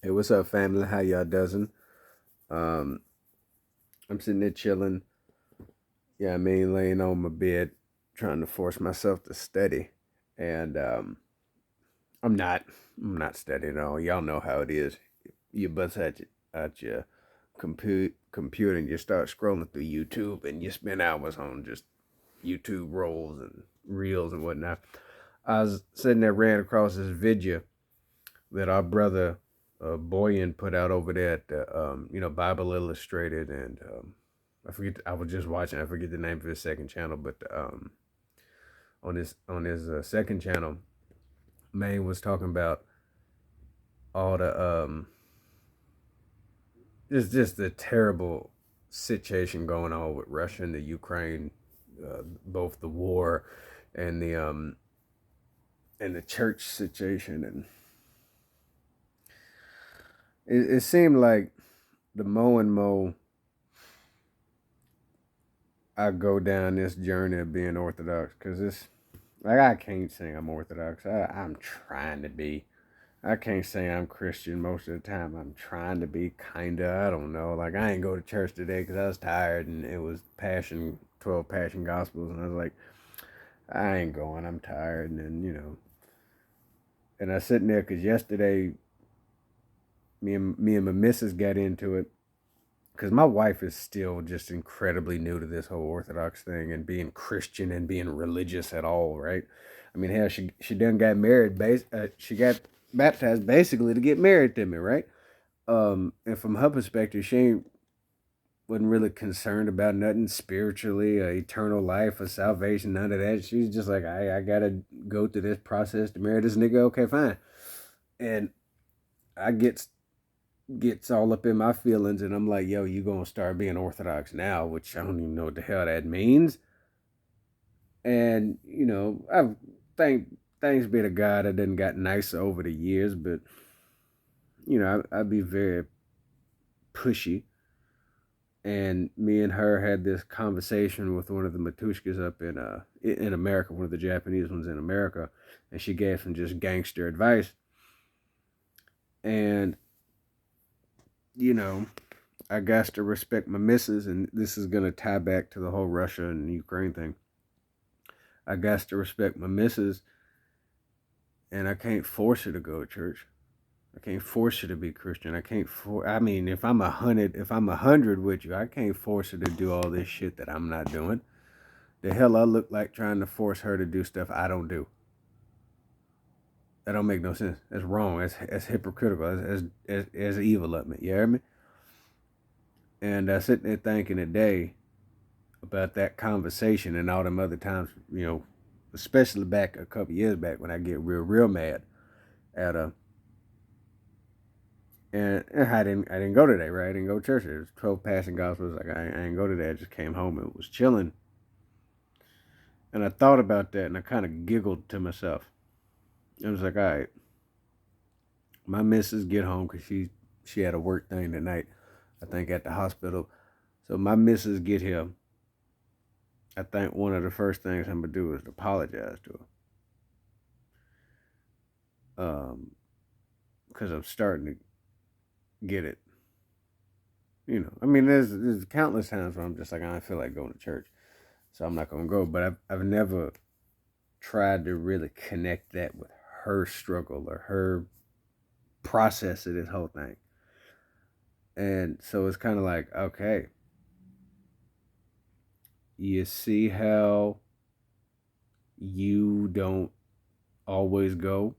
Hey, what's up, family? How y'all doing? Um, I'm sitting there chilling. Yeah, I mean, laying on my bed, trying to force myself to study, and I'm not. I'm not studying at all. Y'all know how it is. You bust at your computer and you start scrolling through YouTube, and you spend hours on just YouTube rolls and reels and whatnot. I was sitting there, ran across this video that our brother Boyan put out over there at the Bible Illustrated, and I forget. I was just watching. I forget the name of his second channel, but on his second channel, Maine was talking about all the just the terrible situation going on with Russia and the Ukraine, both the war and the church situation, and it seemed like the more and more I go down this journey of being Orthodox, because it's like I can't say I'm Orthodox. I'm trying to be. I can't say I'm Christian most of the time. I'm trying to be, kinda. I don't know. Like I ain't go to church today because I was tired and it was 12 Passion Gospels, and I was like, I ain't going. I'm tired, and then and I was sitting there because yesterday me and my missus got into it because my wife is still just incredibly new to this whole Orthodox thing and being Christian and being religious at all, right? I mean, hell, she done got married. She got baptized basically to get married to me, right? And from her perspective, she ain't wasn't really concerned about nothing spiritually, eternal life, or salvation, none of that. She's just like, I gotta go through this process to marry this nigga. Okay, fine. And I gets all up in my feelings, and I'm like, yo, you gonna start being Orthodox now, which I don't even know what the hell that means. And I've thanks be to God, I done got nicer over the years, but I'd be very pushy. And me and her had this conversation with one of the Matushkas up in America, one of the Japanese ones in America, and she gave some just gangster advice. And you know, I got to respect my missus, and this is gonna tie back to the whole Russia and Ukraine thing. I got to respect my missus, and I can't force her to go to church. I can't force her to be Christian. I can't for. I mean, if I'm 100 with you, I can't force her to do all this shit that I'm not doing. The hell I look like trying to force her to do stuff I don't do. That don't make no sense. That's wrong. That's hypocritical. That's evil of me. You hear me? And I sitting there thinking today about that conversation and all them other times, especially back a couple years back when I get real mad at a and I didn't go today, right? I didn't go to church. It was 12 passing gospels. Like I didn't go today. I just came home and was chilling. And I thought about that and I kind of giggled to myself. I was like, all right, my missus get home because she had a work thing tonight. I think at the hospital. So my missus get here. I think one of the first things I'm gonna do is apologize to her. Because I'm starting to get it. I mean, there's countless times where I'm just like, I don't feel like going to church, so I'm not gonna go. But I've never tried to really connect that with her struggle or her process of this whole thing. And so it's kind of like, okay, you see how you don't always go,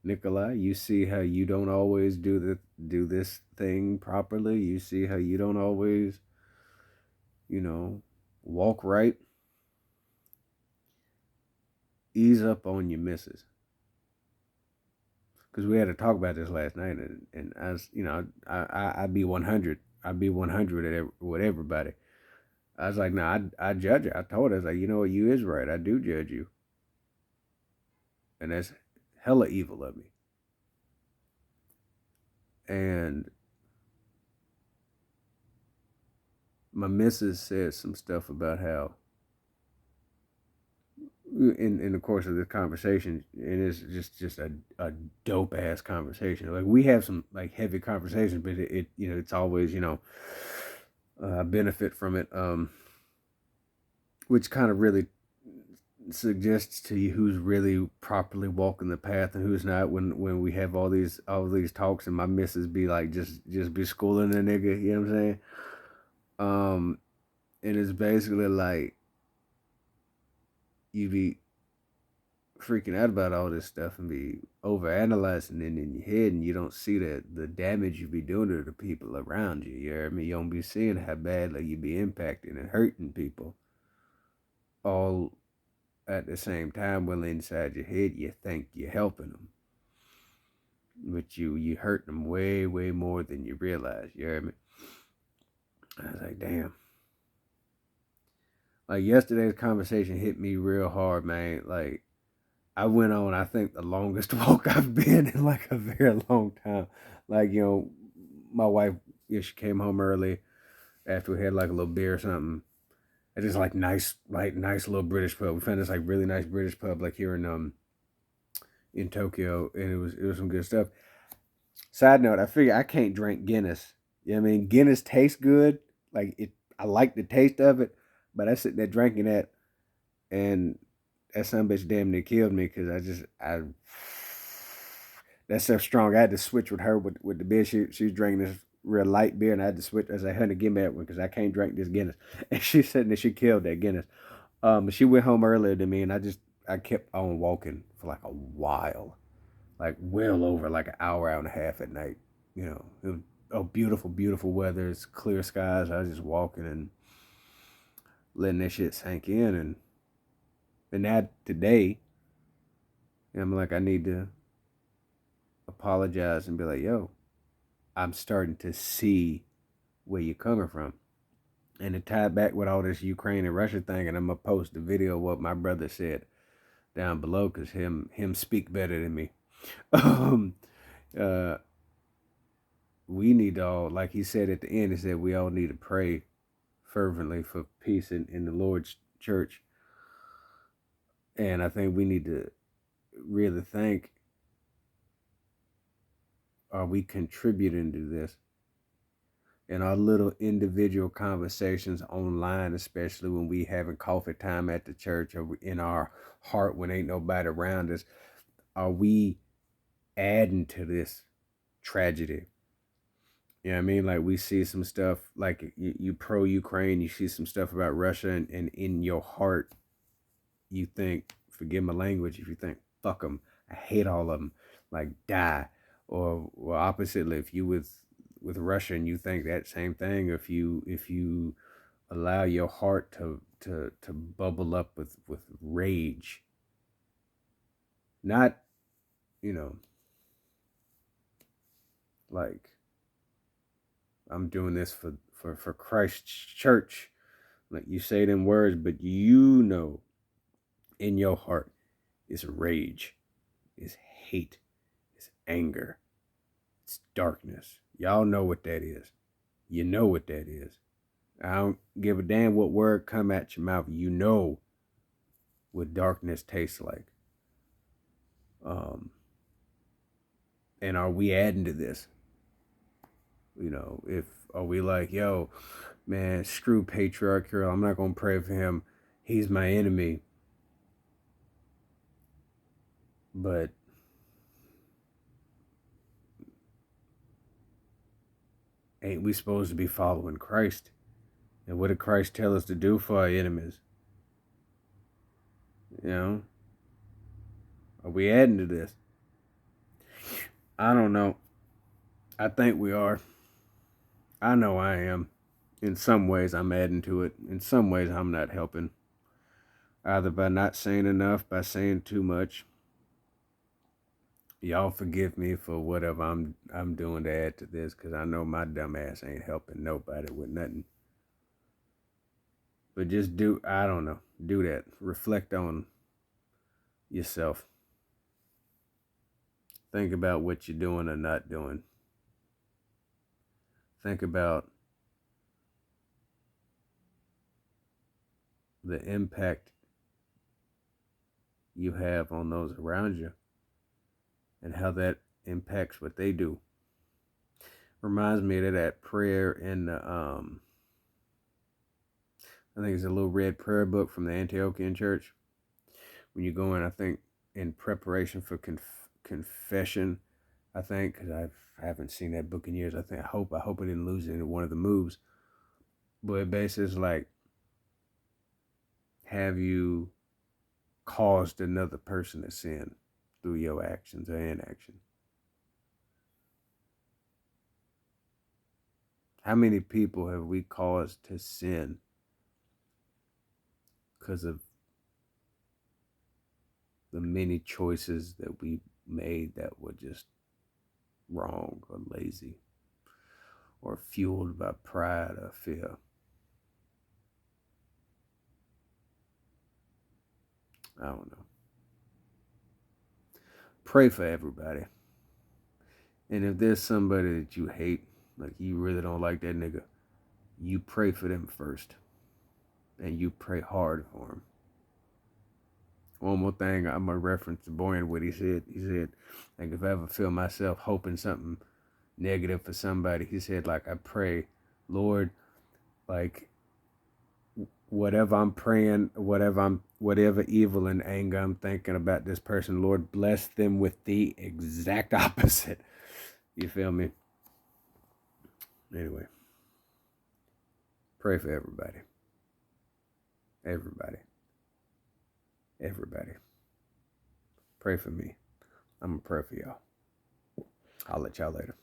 Nikolai. You see how you don't always do this thing properly. You see how you don't always, you know, walk right. Ease up on your misses. Because we had to talk about this last night, and as I be 100. I be 100 with everybody. I was like, no, I judge her. I told her, I was like, you know what, you is right. I do judge you, and that's hella evil of me. And my missus said some stuff about how in the course of this conversation, and it's just a dope ass conversation. Like we have some like heavy conversations, but it you know it's always benefit from it, which kind of really suggests to you who's really properly walking the path and who's not. When we have all these talks, and my missus be like just be schooling the nigga, you know what I'm saying? Um, and it's basically like you be freaking out about all this stuff and be over analyzing it in your head, and you don't see that the damage you be doing to the people around you. You know what I mean? You don't be seeing how badly you be impacting and hurting people all at the same time. Well, inside your head you think you're helping them, but you hurt them way more than you realize. You hear me? I was like, damn. Like yesterday's conversation hit me real hard, man. Like I went on, I think, the longest walk I've been in like a very long time. Like, my wife, she came home early after we had like a little beer or something. It is like nice little British pub. We found this like really nice British pub like here in Tokyo, and it was some good stuff. Side note, I figure I can't drink Guinness. You know what I mean? Guinness tastes good. Like it I like the taste of it, but I sit there drinking that, and that son bitch damn near killed me because I that's so strong. I had to switch with her with the beer. She was drinking this real light beer, and I had to switch. I was like, honey, give me that one because I can't drink this Guinness. And she said that she killed that Guinness. She went home earlier than me, and I kept on walking for like a while, like well over like an hour and a half at night. It was beautiful weather. It's clear skies. I was just walking and letting that shit sink in, and now today, I'm like, I need to apologize and be like, yo, I'm starting to see where you're coming from. And to tie back with all this Ukraine and Russia thing, and I'm gonna post a video of what my brother said down below, because him speak better than me. um, uh, we need to all, like he said at the end, he said we all need to pray fervently for peace in the Lord's church. And I think we need to really think, are we contributing to this? In our little individual conversations online, especially when we having coffee time at the church, or in our heart when ain't nobody around us, are we adding to this tragedy? You know what I mean? Like we see some stuff, like you pro Ukraine, you see some stuff about Russia, and in your heart, you think, forgive my language, if you think, fuck them, I hate all of them, like die. Or well, oppositely, if you with Russia and you think that same thing, if you allow your heart to bubble up with rage, not you know like I'm doing this for Christ's church, like you say them words, but in your heart is rage, is hate, is anger, it's darkness. Y'all know what that is. You know what that is. I don't give a damn what word come at your mouth. You know what darkness tastes like. And are we adding to this? If are we like, yo, man, screw Patriarch Kirill, I'm not gonna pray for him. He's my enemy. But ain't we supposed to be following Christ? And what did Christ tell us to do for our enemies? Are we adding to this? I don't know. I think we are. I know I am. In some ways, I'm adding to it. In some ways, I'm not helping. Either by not saying enough, by saying too much. Y'all forgive me for whatever I'm doing to add to this, because I know my dumb ass ain't helping nobody with nothing. But just I don't know, do that. Reflect on yourself. Think about what you're doing or not doing. Think about the impact you have on those around you and how that impacts what they do. Reminds me of that prayer in the I think it's a little red prayer book from the Antiochian church. When you go in, I think in preparation for confession, I think, because I haven't seen that book in years. I hope I didn't lose it in one of the moves. But it basically is like, have you caused another person to sin through your actions or inaction? How many people have we caused to sin because of the many choices that we made that were just wrong or lazy or fueled by pride or fear? I don't know. Pray for everybody. And if there's somebody that you hate, like you really don't like that nigga, you pray for them first. And you pray hard for them. One more thing, I'm going to reference to Boyan what he said. He said, like, if I ever feel myself hoping something negative for somebody, he said, like, I pray, Lord, like, whatever I'm praying, whatever evil and anger I'm thinking about this person, Lord, bless them with the exact opposite. You feel me? Anyway, pray for everybody. Everybody. Everybody. Pray for me. I'm going to pray for y'all. I'll let y'all later.